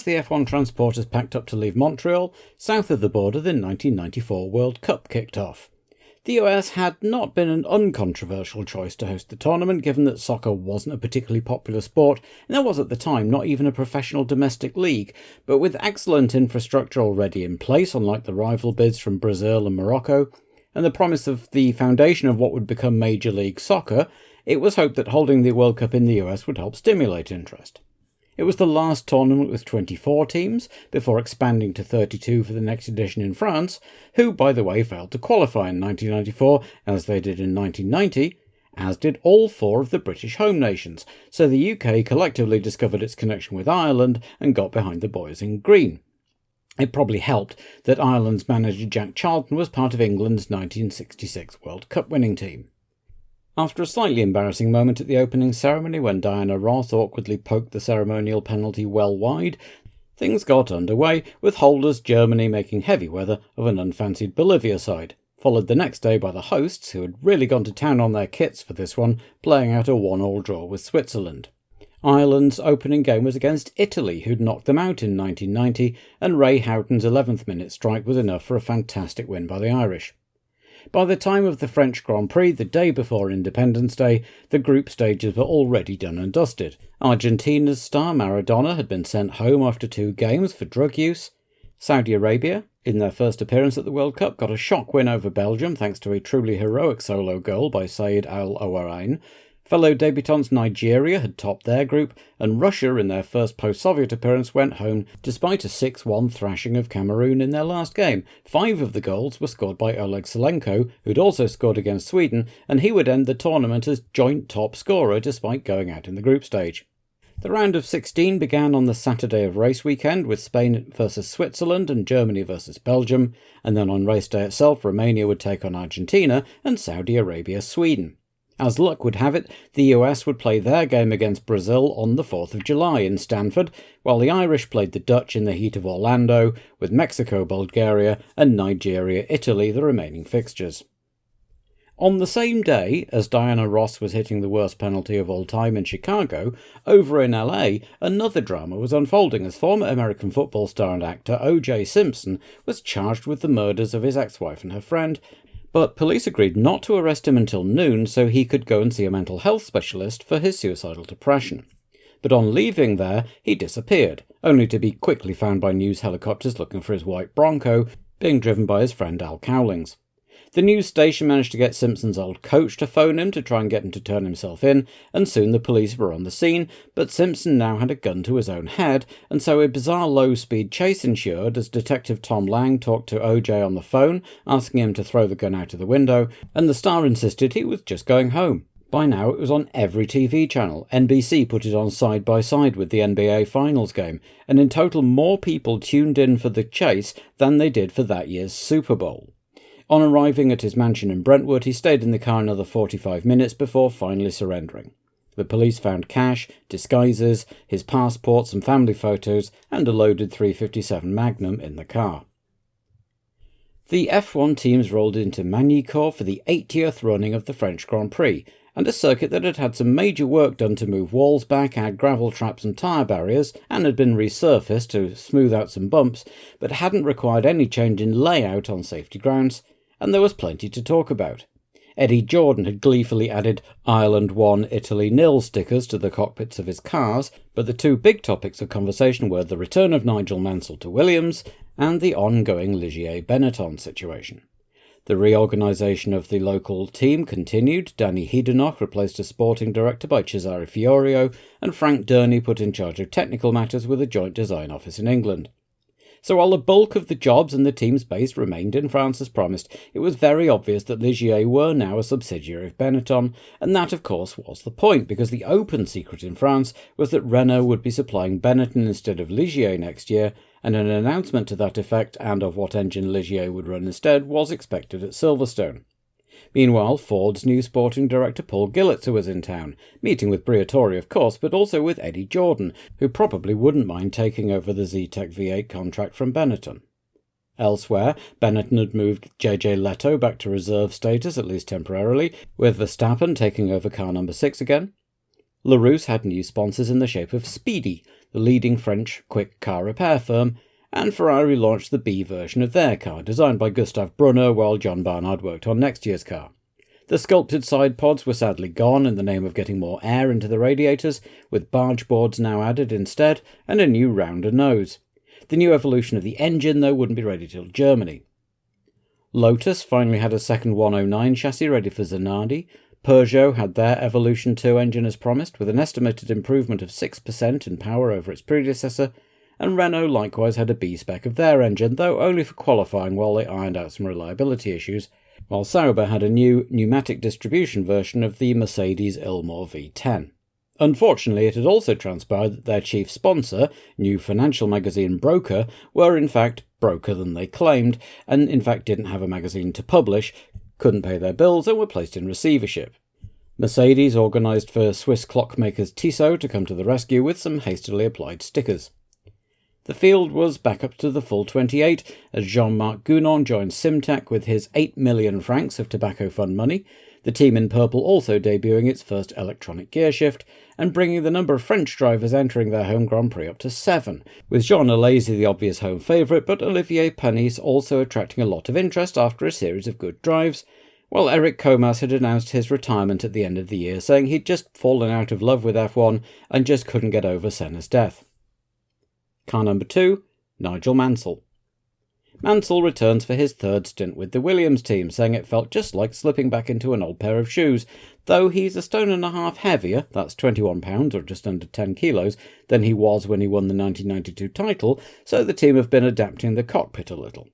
the F1 transporters packed up to leave Montreal, south of the border the 1994 World Cup kicked off. The US had not been an uncontroversial choice to host the tournament, given that soccer wasn't a particularly popular sport, and there was at the time not even a professional domestic league, but with excellent infrastructure already in place, unlike the rival bids from Brazil and Morocco, and the promise of the foundation of what would become Major League Soccer, it was hoped that holding the World Cup in the US would help stimulate interest. It was the last tournament with 24 teams, before expanding to 32 for the next edition in France, who, by the way, failed to qualify in 1994, as they did in 1990, as did all four of the British home nations, so the UK collectively discovered its connection with Ireland and got behind the boys in green. It probably helped that Ireland's manager Jack Charlton was part of England's 1966 World Cup winning team. After a slightly embarrassing moment at the opening ceremony when Diana Ross awkwardly poked the ceremonial penalty well wide, things got underway, with holders Germany making heavy weather of an unfancied Bolivia side, followed the next day by the hosts, who had really gone to town on their kits for this one, playing out a 1-1 draw with Switzerland. Ireland's opening game was against Italy, who'd knocked them out in 1990, and Ray Houghton's 11th minute strike was enough for a fantastic win by the Irish. By the time of the French Grand Prix, the day before Independence Day, the group stages were already done and dusted. Argentina's star Maradona had been sent home after 2 games for drug use. Saudi Arabia, in their first appearance at the World Cup, got a shock win over Belgium thanks to a truly heroic solo goal by Saeed Al-Awarain. Fellow debutants Nigeria had topped their group, and Russia, in their first post-Soviet appearance, went home despite a 6-1 thrashing of Cameroon in their last game. 5 of the goals were scored by Oleg Salenko, who'd also scored against Sweden, and he would end the tournament as joint top scorer despite going out in the group stage. The round of 16 began on the Saturday of race weekend with Spain versus Switzerland and Germany versus Belgium, and then on race day itself Romania would take on Argentina and Saudi Arabia Sweden. As luck would have it, the US would play their game against Brazil on the 4th of July in Stanford, while the Irish played the Dutch in the heat of Orlando, with Mexico, Bulgaria and Nigeria, Italy the remaining fixtures. On the same day as Diana Ross was hitting the worst penalty of all time in Chicago, over in LA, another drama was unfolding as former American football star and actor OJ Simpson was charged with the murders of his ex-wife and her friend, but police agreed not to arrest him until noon so he could go and see a mental health specialist for his suicidal depression. But on leaving there, he disappeared, only to be quickly found by news helicopters looking for his white Bronco, being driven by his friend Al Cowlings. The news station managed to get Simpson's old coach to phone him to try and get him to turn himself in, and soon the police were on the scene, but Simpson now had a gun to his own head, and so a bizarre low-speed chase ensued as Detective Tom Lang talked to OJ on the phone, asking him to throw the gun out of the window, and the star insisted he was just going home. By now it was on every TV channel. NBC put it on side by side with the NBA Finals game, and in total more people tuned in for the chase than they did for that year's Super Bowl. On arriving at his mansion in Brentwood, he stayed in the car another 45 minutes before finally surrendering. The police found cash, disguises, his passport, some family photos, and a loaded .357 Magnum in the car. The F1 teams rolled into Magny-Cours for the 80th running of the French Grand Prix, and a circuit that had had some major work done to move walls back, add gravel traps and tyre barriers, and had been resurfaced to smooth out some bumps, but hadn't required any change in layout on safety grounds, and there was plenty to talk about. Eddie Jordan had gleefully added Ireland 1, Italy 0 stickers to the cockpits of his cars, but the two big topics of conversation were the return of Nigel Mansell to Williams and the ongoing Ligier-Benetton situation. The reorganisation of the local team continued. Danny Hedenoch replaced as sporting director by Cesare Fiorio, and Frank Durney put in charge of technical matters with a joint design office in England. So while the bulk of the jobs and the team's base remained in France as promised, it was very obvious that Ligier were now a subsidiary of Benetton, and that of course was the point, because the open secret in France was that Renault would be supplying Benetton instead of Ligier next year, and an announcement to that effect and of what engine Ligier would run instead was expected at Silverstone. Meanwhile, Ford's new sporting director Paul Gillitzer was in town, meeting with Briatore of course, but also with Eddie Jordan, who probably wouldn't mind taking over the Zetec V8 contract from Benetton. Elsewhere, Benetton had moved JJ Leto back to reserve status, at least temporarily, with Verstappen taking over car number 6 again. LaRousse had new sponsors in the shape of Speedy, the leading French quick car repair firm, and Ferrari launched the B version of their car, designed by Gustav Brunner while John Barnard worked on next year's car. The sculpted side pods were sadly gone in the name of getting more air into the radiators, with barge boards now added instead, and a new rounder nose. The new evolution of the engine, though, wouldn't be ready till Germany. Lotus finally had a second 109 chassis ready for Zanardi. Peugeot had their Evolution 2 engine as promised, with an estimated improvement of 6% in power over its predecessor, and Renault likewise had a B-spec of their engine, though only for qualifying while they ironed out some reliability issues, while Sauber had a new pneumatic distribution version of the Mercedes Ilmor V10. Unfortunately, it had also transpired that their chief sponsor, new financial magazine Broker, were in fact broker than they claimed, and in fact didn't have a magazine to publish, couldn't pay their bills, and were placed in receivership. Mercedes organised for Swiss clockmakers Tissot to come to the rescue with some hastily applied stickers. The field was back up to the full 28 as Jean-Marc Gounon joined Simtech with his 8 million francs of tobacco fund money, the team in purple also debuting its first electronic gearshift and bringing the number of French drivers entering their home Grand Prix up to 7, with Jean Alesi the obvious home favourite, but Olivier Panis also attracting a lot of interest after a series of good drives, while Eric Comas had announced his retirement at the end of the year, saying he'd just fallen out of love with F1 and just couldn't get over Senna's death. Car number 2, Nigel Mansell. Mansell returns for his third stint with the Williams team, saying it felt just like slipping back into an old pair of shoes, though he's a stone and a half heavier, that's 21 pounds or just under 10 kilos, than he was when he won the 1992 title, so the team have been adapting the cockpit a little.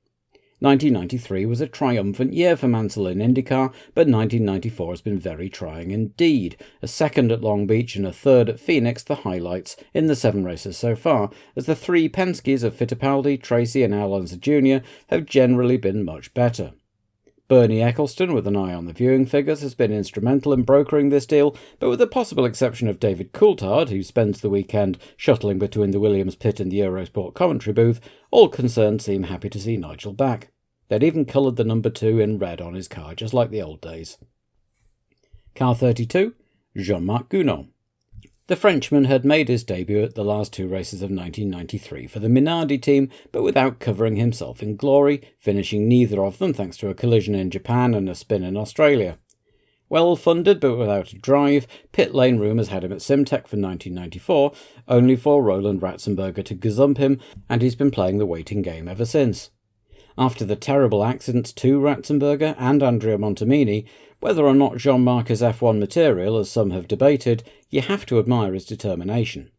1993 was a triumphant year for Mansell in IndyCar, but 1994 has been very trying indeed. A second at Long Beach and a third at Phoenix, the highlights in the 7 races so far, as the 3 Penske's of Fittipaldi, Tracy and Alonso Jr. have generally been much better. Bernie Eccleston, with an eye on the viewing figures, has been instrumental in brokering this deal, but with the possible exception of David Coulthard, who spends the weekend shuttling between the Williams pit and the Eurosport commentary booth, all concerned seem happy to see Nigel back. They'd even coloured the number 2 in red on his car, just like the old days. Car 32, Jean-Marc Gounon. The Frenchman had made his debut at the last 2 races of 1993 for the Minardi team, but without covering himself in glory, finishing neither of them thanks to a collision in Japan and a spin in Australia. Well funded but without a drive, pit lane rumours had him at Simtech for 1994, only for Roland Ratzenberger to gazump him, and he's been playing the waiting game ever since. After the terrible accidents to Ratzenberger and Andrea Montemini, whether or not Jean-Marc is F1 material, as some have debated, you have to admire his determination.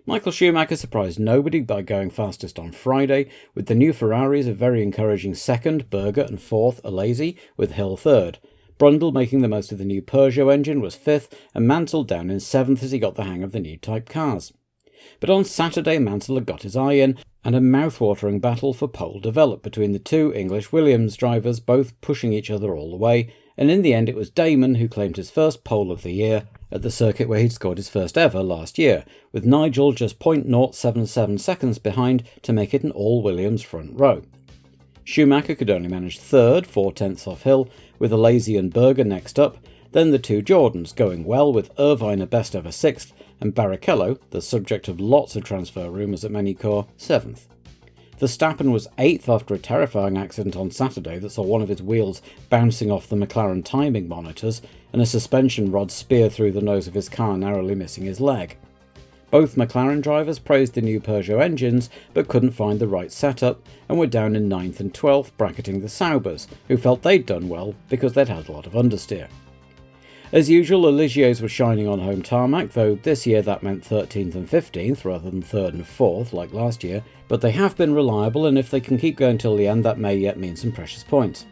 Michael Schumacher surprised nobody by going fastest on Friday, with the new Ferraris a very encouraging second, Berger, and fourth, Alesi, with Hill third. Brundle, making the most of the new Peugeot engine, was fifth, and Mansell down in seventh as he got the hang of the new type cars. But on Saturday, Mansell had got his eye in, and a mouth-watering battle for pole developed between the 2 English Williams drivers, both pushing each other all the way, and in the end it was Damon who claimed his first pole of the year at the circuit where he'd scored his first ever last year, with Nigel just 0.077 seconds behind to make it an all-Williams front row. Schumacher could only manage third, 4/10 off Hill, with Alesi and Berger next up, then the 2 Jordans going well, with Irvine a best ever 6th, and Barrichello, the subject of lots of transfer rumours at Manycourt, 7th. Verstappen was 8th after a terrifying accident on Saturday that saw one of his wheels bouncing off the McLaren timing monitors and a suspension rod spear through the nose of his car, narrowly missing his leg. Both McLaren drivers praised the new Peugeot engines but couldn't find the right setup and were down in 9th and 12th, bracketing the Saubers, who felt they'd done well because they'd had a lot of understeer. As usual, Aligier's were shining on home tarmac, though this year that meant 13th and 15th rather than 3rd and 4th like last year, but they have been reliable, and if they can keep going till the end that may yet mean some precious points.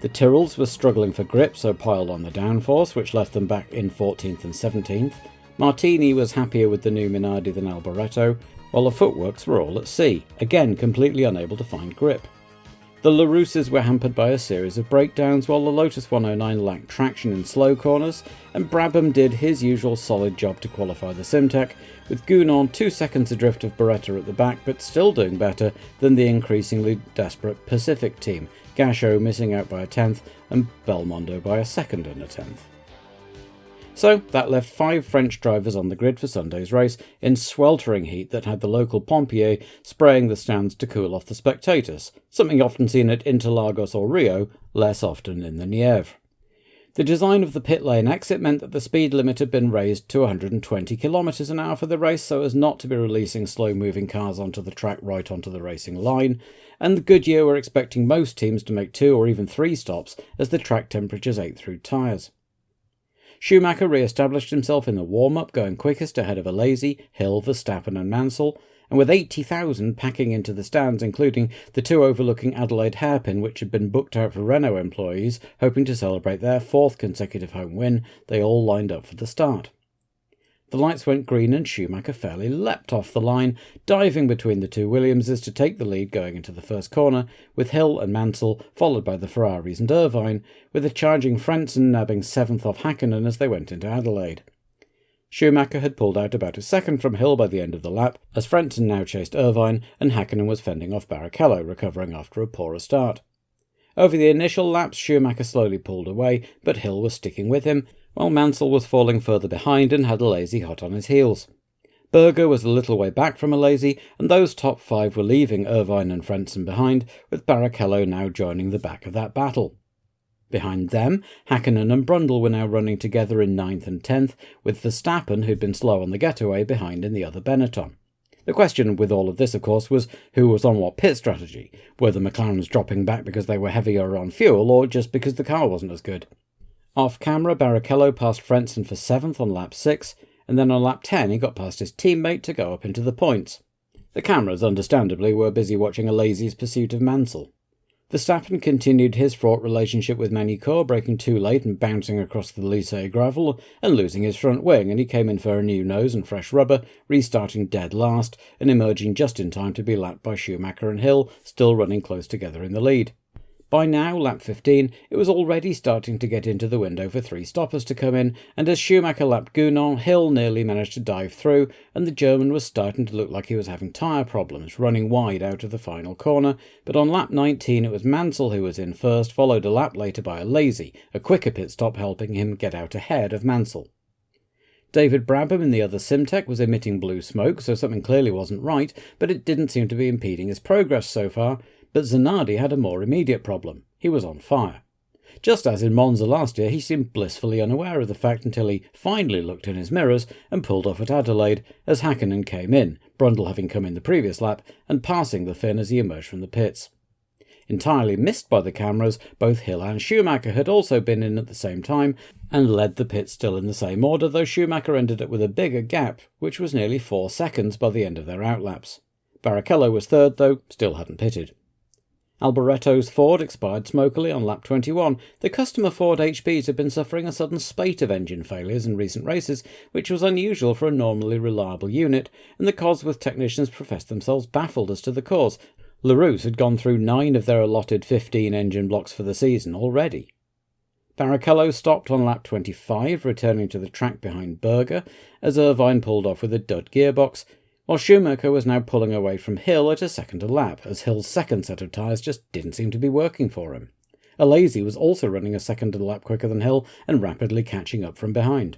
The Tyrrells were struggling for grip, so piled on the downforce, which left them back in 14th and 17th. Martini was happier with the new Minardi than Alboreto, while the footworks were all at sea, again completely unable to find grip. The Larousses were hampered by a series of breakdowns, while the Lotus 109 lacked traction in slow corners, and Brabham did his usual solid job to qualify the Simtech, with Gounon 2 seconds adrift of Beretta at the back, but still doing better than the increasingly desperate Pacific team, Gachot missing out by a 10th and Belmondo by a 2nd and a 10th. So that left 5 French drivers on the grid for Sunday's race in sweltering heat that had the local pompiers spraying the stands to cool off the spectators, something often seen at Interlagos or Rio, less often in the Nièvre. The design of the pit lane exit meant that the speed limit had been raised to 120 km an hour for the race so as not to be releasing slow-moving cars onto the track right onto the racing line, and the Goodyear were expecting most teams to make 2 or even 3 stops as the track temperatures ate through tyres. Schumacher re-established himself in the warm-up, going quickest ahead of Alesi, Hill, Verstappen and Mansell, and with 80,000 packing into the stands, including the 2 overlooking Adelaide hairpin which had been booked out for Renault employees hoping to celebrate their 4th consecutive home win, they all lined up for the start. The lights went green and Schumacher fairly leapt off the line, diving between the 2 Williamses to take the lead going into the first corner, with Hill and Mansell followed by the Ferraris and Irvine, with the charging Frentzen nabbing 7th off Hakkinen as they went into Adelaide. Schumacher had pulled out about a second from Hill by the end of the lap, as Frentzen now chased Irvine and Hakkinen was fending off Barrichello, recovering after a poorer start. Over the initial laps, Schumacher slowly pulled away, but Hill was sticking with him, while Mansell was falling further behind and had Alesi hot on his heels. Berger was a little way back from Alesi, and those top 5 were leaving Irvine and Frentzen behind, with Barrichello now joining the back of that battle. Behind them, Hakkinen and Brundle were now running together in 9th and 10th, with Verstappen, who'd been slow on the getaway, behind in the other Benetton. The question with all of this, of course, was who was on what pit strategy, were the McLarens dropping back because they were heavier on fuel, or just because the car wasn't as good. Off-camera, Barrichello passed Frentzen for 7th on lap 6, and then on lap 10 he got past his teammate to go up into the points. The cameras, understandably, were busy watching Alesi's pursuit of Mansell. Verstappen continued his fraught relationship with Manicourt, braking too late and bouncing across the Lycée gravel and losing his front wing, and he came in for a new nose and fresh rubber, restarting dead last and emerging just in time to be lapped by Schumacher and Hill, still running close together in the lead. By now, lap 15, it was already starting to get into the window for 3 stoppers to come in, and as Schumacher lapped Gounon, Hill nearly managed to dive through, and the German was starting to look like he was having tyre problems, running wide out of the final corner, but on lap 19 it was Mansell who was in first, followed a lap later by Alesi, a quicker pit stop helping him get out ahead of Mansell. David Brabham in the other Simtek was emitting blue smoke, so something clearly wasn't right, but it didn't seem to be impeding his progress so far. But Zanardi had a more immediate problem. He was on fire. Just as in Monza last year, he seemed blissfully unaware of the fact until he finally looked in his mirrors and pulled off at Adelaide as Hakkinen came in, Brundle having come in the previous lap and passing the Finn as he emerged from the pits. Entirely missed by the cameras, both Hill and Schumacher had also been in at the same time and led the pit still in the same order, though Schumacher ended up with a bigger gap, which was nearly 4 seconds by the end of their outlaps. Barrichello was third, though still hadn't pitted. Alboretto's Ford expired smokily on lap 21. The customer Ford HPs had been suffering a sudden spate of engine failures in recent races, which was unusual for a normally reliable unit, and the Cosworth technicians professed themselves baffled as to the cause. LaRousse had gone through 9 of their allotted 15 engine blocks for the season already. Barrichello stopped on lap 25, returning to the track behind Berger, as Irvine pulled off with a dud gearbox, while Schumacher was now pulling away from Hill at a second a lap, as Hill's second set of tyres just didn't seem to be working for him. Alesi was also running a second a lap quicker than Hill and rapidly catching up from behind.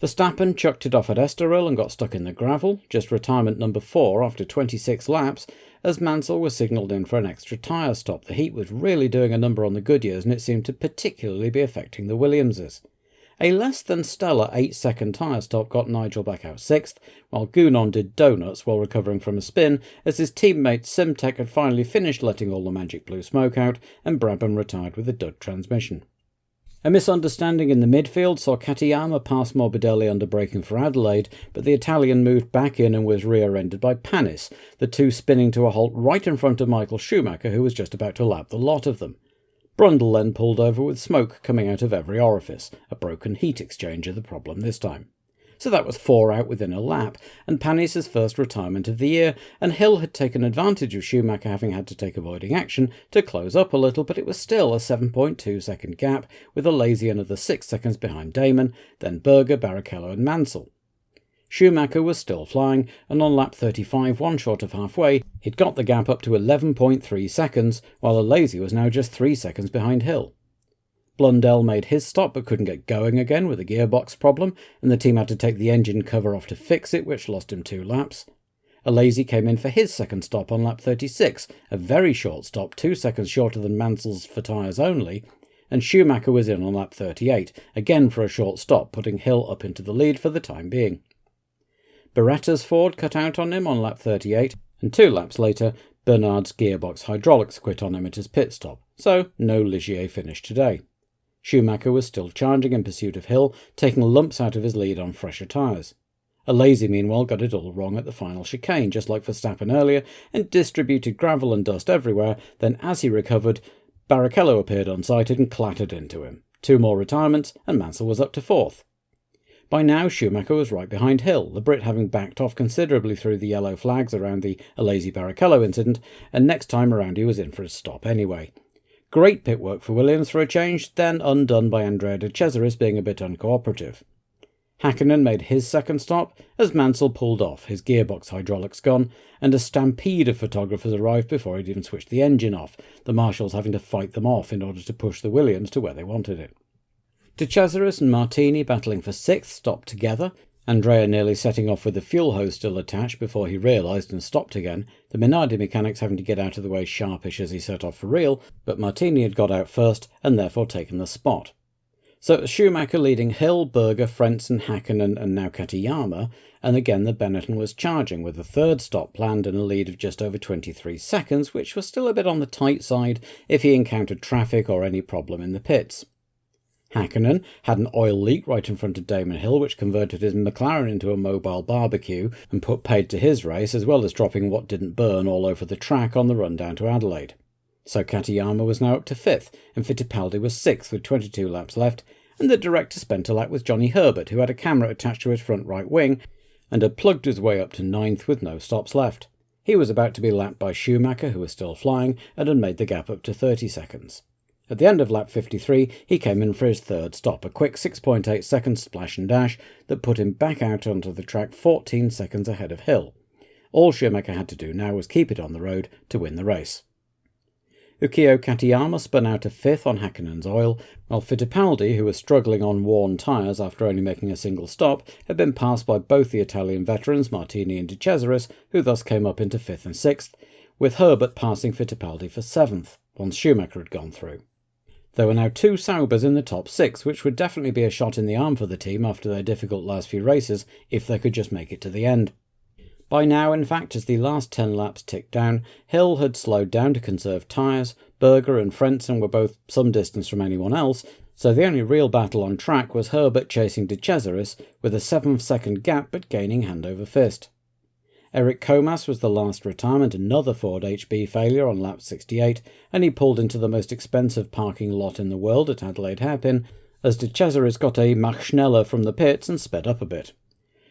Verstappen chucked it off at Estoril and got stuck in the gravel, just retirement number 4 after 26 laps, as Mansell was signalled in for an extra tyre stop. The heat was really doing a number on the Goodyears, and it seemed to particularly be affecting the Williamses. A less than stellar 8-second tyre stop got Nigel back out 6th, while Gounon did donuts while recovering from a spin, as his teammate Simtek had finally finished letting all the magic blue smoke out, and Brabham retired with a dud transmission. A misunderstanding in the midfield saw Katayama pass Morbidelli under braking for Adelaide, but the Italian moved back in and was rear-ended by Panis, the two spinning to a halt right in front of Michael Schumacher, who was just about to lap the lot of them. Brundle then pulled over with smoke coming out of every orifice, a broken heat exchanger the problem this time. So that was 4 out within a lap, and Panis' first retirement of the year, and Hill had taken advantage of Schumacher having had to take avoiding action to close up a little, but it was still a 7.2 second gap, with Alesi another 6 seconds behind Damon, then Berger, Barrichello and Mansell. Schumacher was still flying, and on lap 35, one short of halfway, he'd got the gap up to 11.3 seconds, while Alesi was now just 3 seconds behind Hill. Blundell made his stop but couldn't get going again with a gearbox problem, and the team had to take the engine cover off to fix it, which lost him 2 laps. Alesi came in for his second stop on lap 36, a very short stop, 2 seconds shorter than Mansell's for tyres only, and Schumacher was in on lap 38, again for a short stop, putting Hill up into the lead for the time being. Beretta's Ford cut out on him on lap 38, and 2 laps later, Bernard's gearbox hydraulics quit on him at his pit stop, so no Ligier finish today. Schumacher was still charging in pursuit of Hill, taking lumps out of his lead on fresher tyres. Alesi, meanwhile, got it all wrong at the final chicane, just like Verstappen earlier, and distributed gravel and dust everywhere. Then, as he recovered, Barrichello appeared unsighted and clattered into him. 2 more retirements, and Mansell was up to 4th. By now, Schumacher was right behind Hill, the Brit having backed off considerably through the yellow flags around the Alesi-Barrichello incident, and next time around he was in for a stop anyway. Great pit work for Williams for a change, then undone by Andrea de Cesaris being a bit uncooperative. Hakkinen made his second stop as Mansell pulled off, his gearbox hydraulics gone, and a stampede of photographers arrived before he'd even switched the engine off, the marshals having to fight them off in order to push the Williams to where they wanted it. De Cesaris and Martini battling for 6th stopped together, Andrea nearly setting off with the fuel hose still attached before he realised and stopped again, the Minardi mechanics having to get out of the way sharpish as he set off for real, but Martini had got out first and therefore taken the spot. So it was Schumacher leading Hill, Berger, Frentzen, Hakkinen and now Katayama, and again the Benetton was charging with a 3rd stop planned and a lead of just over 23 seconds, which was still a bit on the tight side if he encountered traffic or any problem in the pits. Hakkinen had an oil leak right in front of Damon Hill, which converted his McLaren into a mobile barbecue and put paid to his race, as well as dropping what didn't burn all over the track on the run down to Adelaide. So Katayama was now up to 5th, and Fittipaldi was 6th with 22 laps left, and the director spent a lap with Johnny Herbert, who had a camera attached to his front right wing, and had plugged his way up to 9th with no stops left. He was about to be lapped by Schumacher, who was still flying, and had made the gap up to 30 seconds. At the end of lap 53, he came in for his 3rd stop, a quick 6.8 second splash and dash that put him back out onto the track 14 seconds ahead of Hill. All Schumacher had to do now was keep it on the road to win the race. Ukio Katayama spun out of 5th on Hakkinen's oil, while Fittipaldi, who was struggling on worn tyres after only making a single stop, had been passed by both the Italian veterans Martini and De Cesaris, who thus came up into 5th and 6th, with Herbert passing Fittipaldi for 7th, once Schumacher had gone through. There were now 2 Saubers in the top 6, which would definitely be a shot in the arm for the team after their difficult last few races, if they could just make it to the end. By now, in fact, as the last 10 laps ticked down, Hill had slowed down to conserve tyres, Berger and Frentzen were both some distance from anyone else, so the only real battle on track was Herbert chasing De Cesaris, with a 7-second gap but gaining hand over fist. Eric Comas was the last retirement, another Ford HB failure on lap 68, and he pulled into the most expensive parking lot in the world at Adelaide Hairpin, as De Cesaris got a Mach Schneller from the pits and sped up a bit.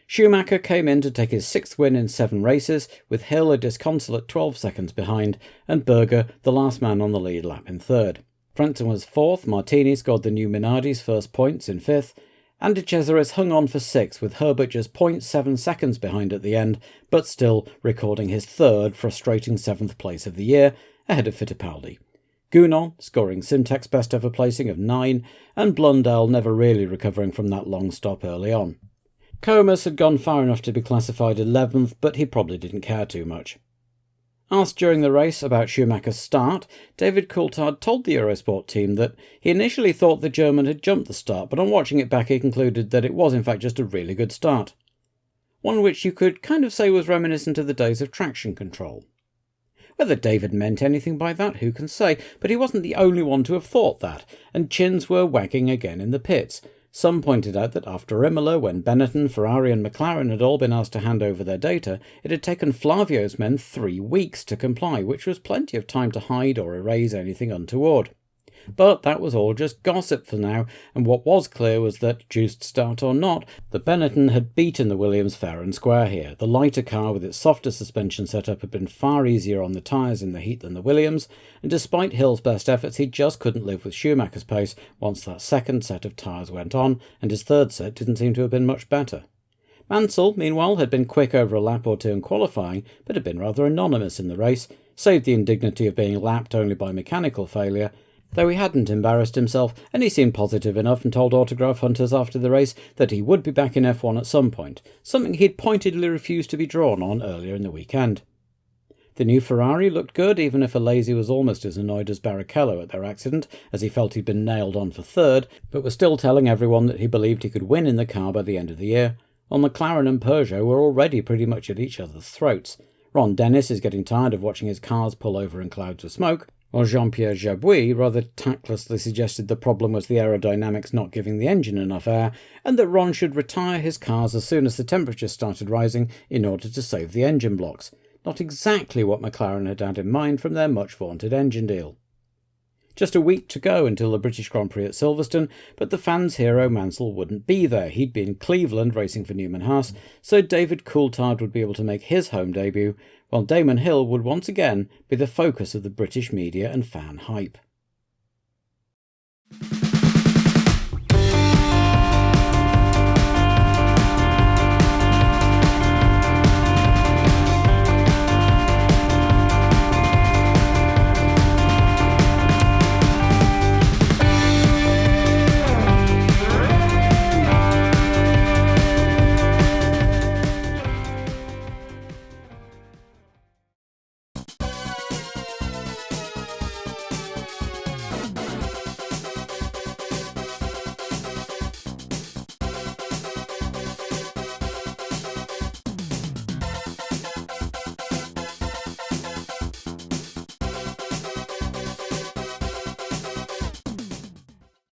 Schumacher came in to take his 6th win in 7 races, with Hill a disconsolate 12 seconds behind, and Berger the last man on the lead lap in 3rd. Frentzen was 4th, Martini scored the new Minardi's first points in 5th, and De Cesaris hung on for 6th, with Herbert just 0.7 seconds behind at the end, but still recording his 3rd frustrating 7th place of the year, ahead of Fittipaldi. Gounon scoring Simtek's best ever placing of 9, and Blundell never really recovering from that long stop early on. Comas had gone far enough to be classified 11th, but he probably didn't care too much. Asked during the race about Schumacher's start, David Coulthard told the Eurosport team that he initially thought the German had jumped the start, but on watching it back he concluded that it was in fact just a really good start. One which you could kind of say was reminiscent of the days of traction control. Whether David meant anything by that, who can say, but he wasn't the only one to have thought that, and chins were wagging again in the pits. Some pointed out that after Imola, when Benetton, Ferrari and McLaren had all been asked to hand over their data, it had taken Flavio's men 3 weeks to comply, which was plenty of time to hide or erase anything untoward. But that was all just gossip for now, and what was clear was that, juiced start or not, the Benetton had beaten the Williams fair and square here. The lighter car with its softer suspension setup had been far easier on the tyres in the heat than the Williams, and despite Hill's best efforts he just couldn't live with Schumacher's pace once that second set of tyres went on, and his third set didn't seem to have been much better. Mansell, meanwhile, had been quick over a lap or two in qualifying, but had been rather anonymous in the race, save the indignity of being lapped only by mechanical failure, though he hadn't embarrassed himself, and he seemed positive enough and told autograph hunters after the race that he would be back in F1 at some point, something he'd pointedly refused to be drawn on earlier in the weekend. The new Ferrari looked good, even if Alesi was almost as annoyed as Barrichello at their accident, as he felt he'd been nailed on for third, but was still telling everyone that he believed he could win in the car by the end of the year, while McLaren and Peugeot were already pretty much at each other's throats. Ron Dennis is getting tired of watching his cars pull over in clouds of smoke, while Jean-Pierre Jabouille rather tactlessly suggested the problem was the aerodynamics not giving the engine enough air, and that Ron should retire his cars as soon as the temperatures started rising in order to save the engine blocks. Not exactly what McLaren had in mind from their much-vaunted engine deal. Just a week to go until the British Grand Prix at Silverstone, but the fans' hero Mansell wouldn't be there. He'd be in Cleveland racing for Newman Haas, so David Coulthard would be able to make his home debut, while Damon Hill would once again be the focus of the British media and fan hype.